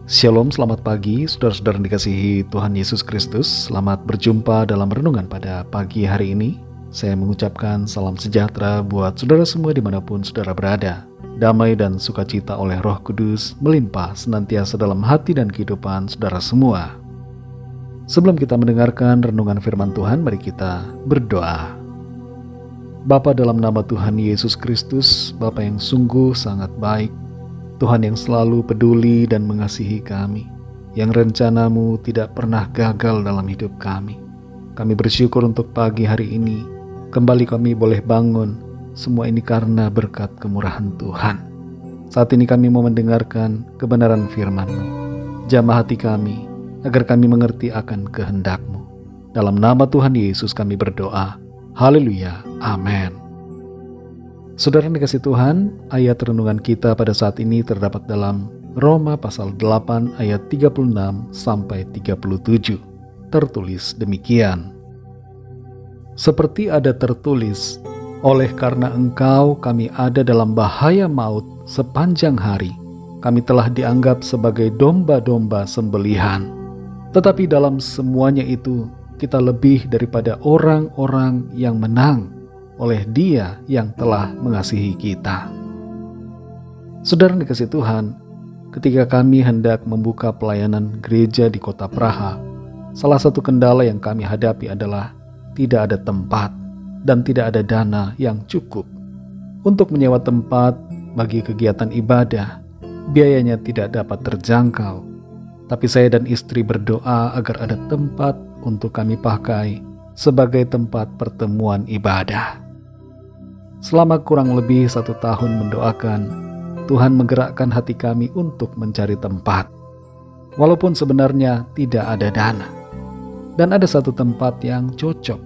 Shalom, selamat pagi saudara-saudara yang dikasihi Tuhan Yesus Kristus. Selamat berjumpa dalam renungan pada pagi hari ini. Saya mengucapkan salam sejahtera buat saudara semua dimanapun saudara berada. Damai dan sukacita oleh Roh Kudus melimpah senantiasa dalam hati dan kehidupan saudara semua. Sebelum kita mendengarkan renungan firman Tuhan, mari kita berdoa. Bapa, dalam nama Tuhan Yesus Kristus, Bapa yang sungguh sangat baik, Tuhan yang selalu peduli dan mengasihi kami, yang rencana-Mu tidak pernah gagal dalam hidup kami. Kami bersyukur untuk pagi hari ini, kembali kami boleh bangun, semua ini karena berkat kemurahan Tuhan. Saat ini kami mau mendengarkan kebenaran firman-Mu. Jamah hati kami, agar kami mengerti akan kehendak-Mu. Dalam nama Tuhan Yesus kami berdoa. Haleluya, amin. Saudara yang dikasihi Tuhan, ayat renungan kita pada saat ini terdapat dalam Roma pasal 8 ayat 36 sampai 37. Tertulis demikian. Seperti ada tertulis, oleh karena engkau kami ada dalam bahaya maut sepanjang hari, kami telah dianggap sebagai domba-domba sembelihan. Tetapi dalam semuanya itu, kita lebih daripada orang-orang yang menang oleh Dia yang telah mengasihi kita. Saudara yang dikasihi Tuhan, ketika kami hendak membuka pelayanan gereja di kota Praha, salah satu kendala yang kami hadapi adalah tidak ada tempat dan tidak ada dana yang cukup. Untuk menyewa tempat bagi kegiatan ibadah, biayanya tidak dapat terjangkau. Tapi saya dan istri berdoa agar ada tempat untuk kami pakai sebagai tempat pertemuan ibadah. Selama kurang lebih 1 tahun mendoakan, Tuhan menggerakkan hati kami untuk mencari tempat. Walaupun sebenarnya tidak ada dana. Dan ada satu tempat yang cocok.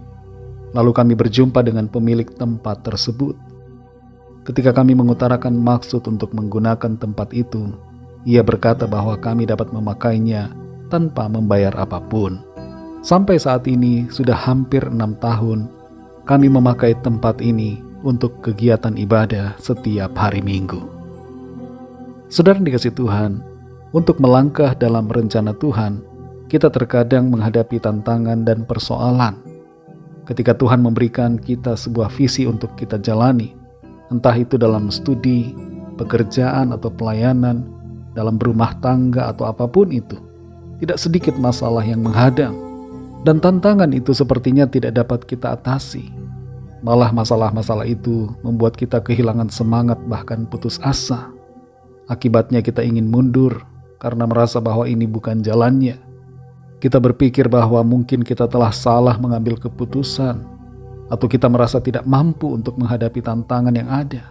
Lalu kami berjumpa dengan pemilik tempat tersebut. Ketika kami mengutarakan maksud untuk menggunakan tempat itu, ia berkata bahwa kami dapat memakainya tanpa membayar apapun. Sampai saat ini sudah hampir 6 tahun kami memakai tempat ini untuk kegiatan ibadah setiap hari Minggu. Saudara yang dikasihi Tuhan, untuk melangkah dalam rencana Tuhan, kita terkadang menghadapi tantangan dan persoalan. Ketika Tuhan memberikan kita sebuah visi untuk kita jalani, entah itu dalam studi, pekerjaan atau pelayanan, dalam berumah tangga atau apapun itu, tidak sedikit masalah yang menghadang. Dan tantangan itu sepertinya tidak dapat kita atasi. Malah masalah-masalah itu membuat kita kehilangan semangat bahkan putus asa. Akibatnya kita ingin mundur karena merasa bahwa ini bukan jalannya. Kita berpikir bahwa mungkin kita telah salah mengambil keputusan, atau kita merasa tidak mampu untuk menghadapi tantangan yang ada.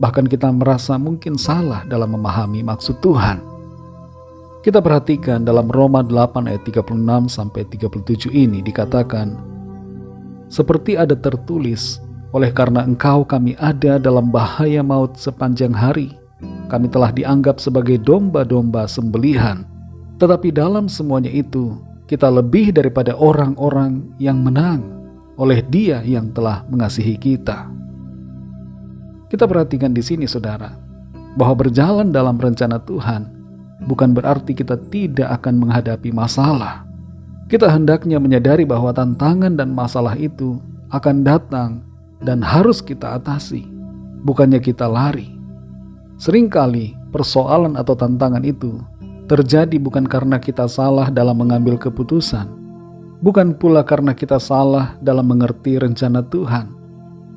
Bahkan kita merasa mungkin salah dalam memahami maksud Tuhan. Kita perhatikan dalam Roma 8 ayat 36 sampai 37 ini dikatakan, seperti ada tertulis, oleh karena engkau kami ada dalam bahaya maut sepanjang hari, kami telah dianggap sebagai domba-domba sembelihan. Tetapi dalam semuanya itu, kita lebih daripada orang-orang yang menang oleh Dia yang telah mengasihi kita. Kita perhatikan di sini saudara, bahwa berjalan dalam rencana Tuhan bukan berarti kita tidak akan menghadapi masalah. Kita hendaknya menyadari bahwa tantangan dan masalah itu akan datang dan harus kita atasi, bukannya kita lari. Seringkali persoalan atau tantangan itu terjadi bukan karena kita salah dalam mengambil keputusan, bukan pula karena kita salah dalam mengerti rencana Tuhan,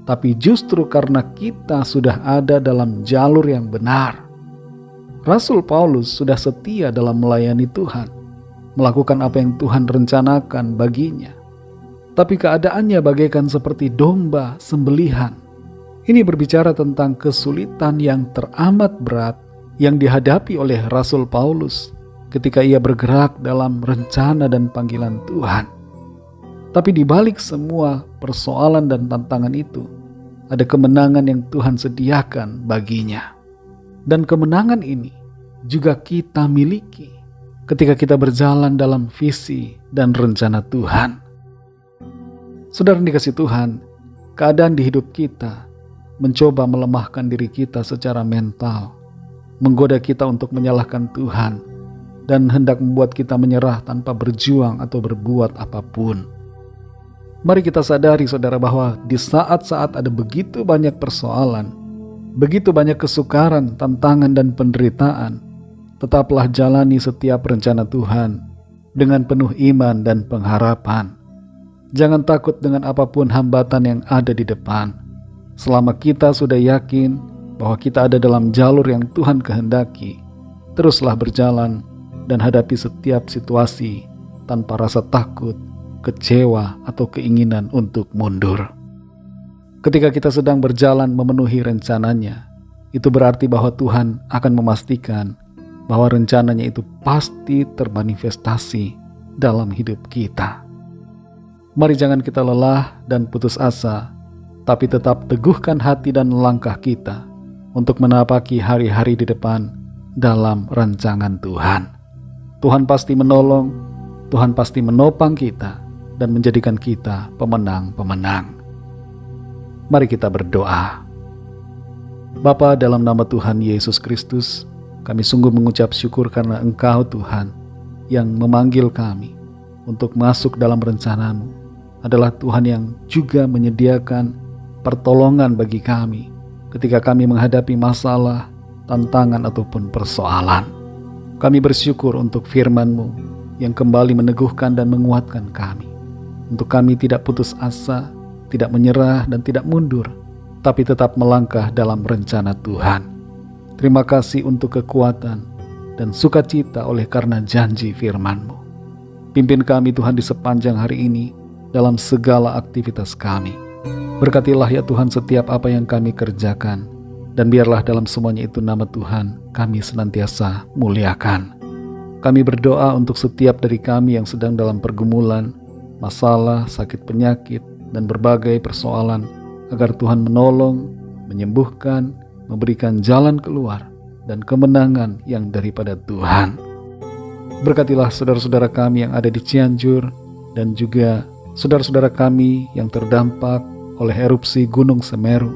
tapi justru karena kita sudah ada dalam jalur yang benar. Rasul Paulus sudah setia dalam melayani Tuhan, melakukan apa yang Tuhan rencanakan baginya. Tapi keadaannya bagaikan seperti domba sembelihan. Ini berbicara tentang kesulitan yang teramat berat yang dihadapi oleh Rasul Paulus ketika ia bergerak dalam rencana dan panggilan Tuhan. Tapi di balik semua persoalan dan tantangan itu, ada kemenangan yang Tuhan sediakan baginya. Dan kemenangan ini juga kita miliki ketika kita berjalan dalam visi dan rencana Tuhan. Saudara yang dikasihi Tuhan, keadaan di hidup kita mencoba melemahkan diri kita secara mental, menggoda kita untuk menyalahkan Tuhan, dan hendak membuat kita menyerah tanpa berjuang atau berbuat apapun. Mari kita sadari saudara bahwa di saat-saat ada begitu banyak persoalan, begitu banyak kesukaran, tantangan dan penderitaan, tetaplah jalani setiap rencana Tuhan dengan penuh iman dan pengharapan. Jangan takut dengan apapun hambatan yang ada di depan. Selama kita sudah yakin bahwa kita ada dalam jalur yang Tuhan kehendaki, teruslah berjalan dan hadapi setiap situasi tanpa rasa takut, kecewa, atau keinginan untuk mundur. Ketika kita sedang berjalan memenuhi rencananya, itu berarti bahwa Tuhan akan memastikan bahwa rencananya itu pasti termanifestasi dalam hidup kita. Mari jangan kita lelah dan putus asa, tapi tetap teguhkan hati dan langkah kita untuk menapaki hari-hari di depan dalam rancangan Tuhan. Tuhan pasti menolong, Tuhan pasti menopang kita dan menjadikan kita pemenang-pemenang. Mari kita berdoa. Bapa, dalam nama Tuhan Yesus Kristus, kami sungguh mengucap syukur karena Engkau Tuhan yang memanggil kami untuk masuk dalam rencana-Mu, adalah Tuhan yang juga menyediakan pertolongan bagi kami ketika kami menghadapi masalah, tantangan ataupun persoalan. Kami bersyukur untuk firman-Mu yang kembali meneguhkan dan menguatkan kami, untuk kami tidak putus asa, tidak menyerah dan tidak mundur, tapi tetap melangkah dalam rencana Tuhan. Terima kasih untuk kekuatan dan sukacita oleh karena janji firman-Mu. Pimpin kami Tuhan di sepanjang hari ini dalam segala aktivitas kami. Berkatilah ya Tuhan setiap apa yang kami kerjakan, dan biarlah dalam semuanya itu nama Tuhan kami senantiasa muliakan. Kami berdoa untuk setiap dari kami yang sedang dalam pergumulan, masalah, sakit penyakit, dan berbagai persoalan, agar Tuhan menolong, menyembuhkan, memberikan jalan keluar dan kemenangan yang daripada Tuhan. Berkatilah saudara-saudara kami yang ada di Cianjur dan juga saudara-saudara kami yang terdampak oleh erupsi Gunung Semeru,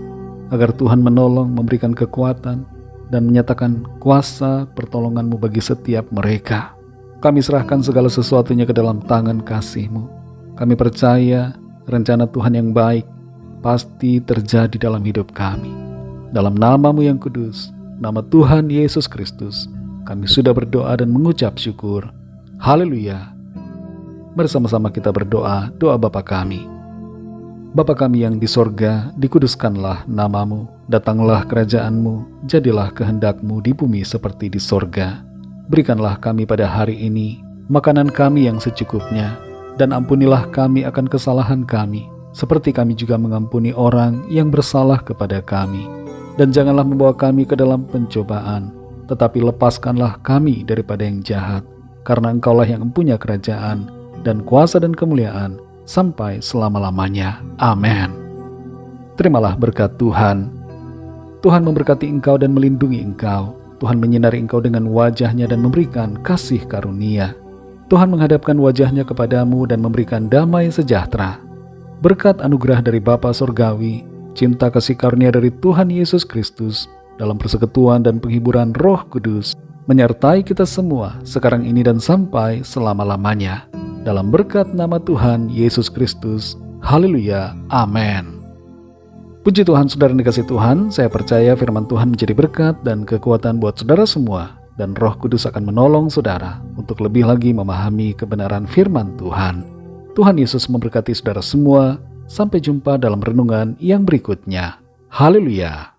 agar Tuhan menolong, memberikan kekuatan dan menyatakan kuasa pertolongan-Mu bagi setiap mereka. Kami serahkan segala sesuatunya ke dalam tangan kasih-Mu. Kami percaya rencana Tuhan yang baik pasti terjadi dalam hidup kami. Dalam nama-Mu yang kudus, nama Tuhan Yesus Kristus, kami sudah berdoa dan mengucap syukur. Haleluya. Bersama-sama kita berdoa, doa Bapa kami. Bapa kami yang di sorga, dikuduskanlah nama-Mu, datanglah kerajaan-Mu, jadilah kehendak-Mu di bumi seperti di sorga. Berikanlah kami pada hari ini makanan kami yang secukupnya, dan ampunilah kami akan kesalahan kami, seperti kami juga mengampuni orang yang bersalah kepada kami. Dan janganlah membawa kami ke dalam pencobaan, tetapi lepaskanlah kami daripada yang jahat, karena Engkaulah yang mempunyai kerajaan dan kuasa dan kemuliaan sampai selama-lamanya. Amin. Terimalah berkat Tuhan. Tuhan memberkati engkau dan melindungi engkau. Tuhan menyinari engkau dengan wajah-Nya dan memberikan kasih karunia. Tuhan menghadapkan wajah-Nya kepadamu dan memberikan damai sejahtera. Berkat anugerah dari Bapa Surgawi, cinta kasih karunia dari Tuhan Yesus Kristus, dalam persekutuan dan penghiburan Roh Kudus, menyertai kita semua sekarang ini dan sampai selama-lamanya. Dalam berkat nama Tuhan Yesus Kristus. Haleluya. Amin. Puji Tuhan, saudara yang dikasihi Tuhan, saya percaya firman Tuhan menjadi berkat dan kekuatan buat saudara semua, dan Roh Kudus akan menolong saudara untuk lebih lagi memahami kebenaran firman Tuhan. Tuhan Yesus memberkati saudara semua. Sampai jumpa dalam renungan yang berikutnya. Haleluya.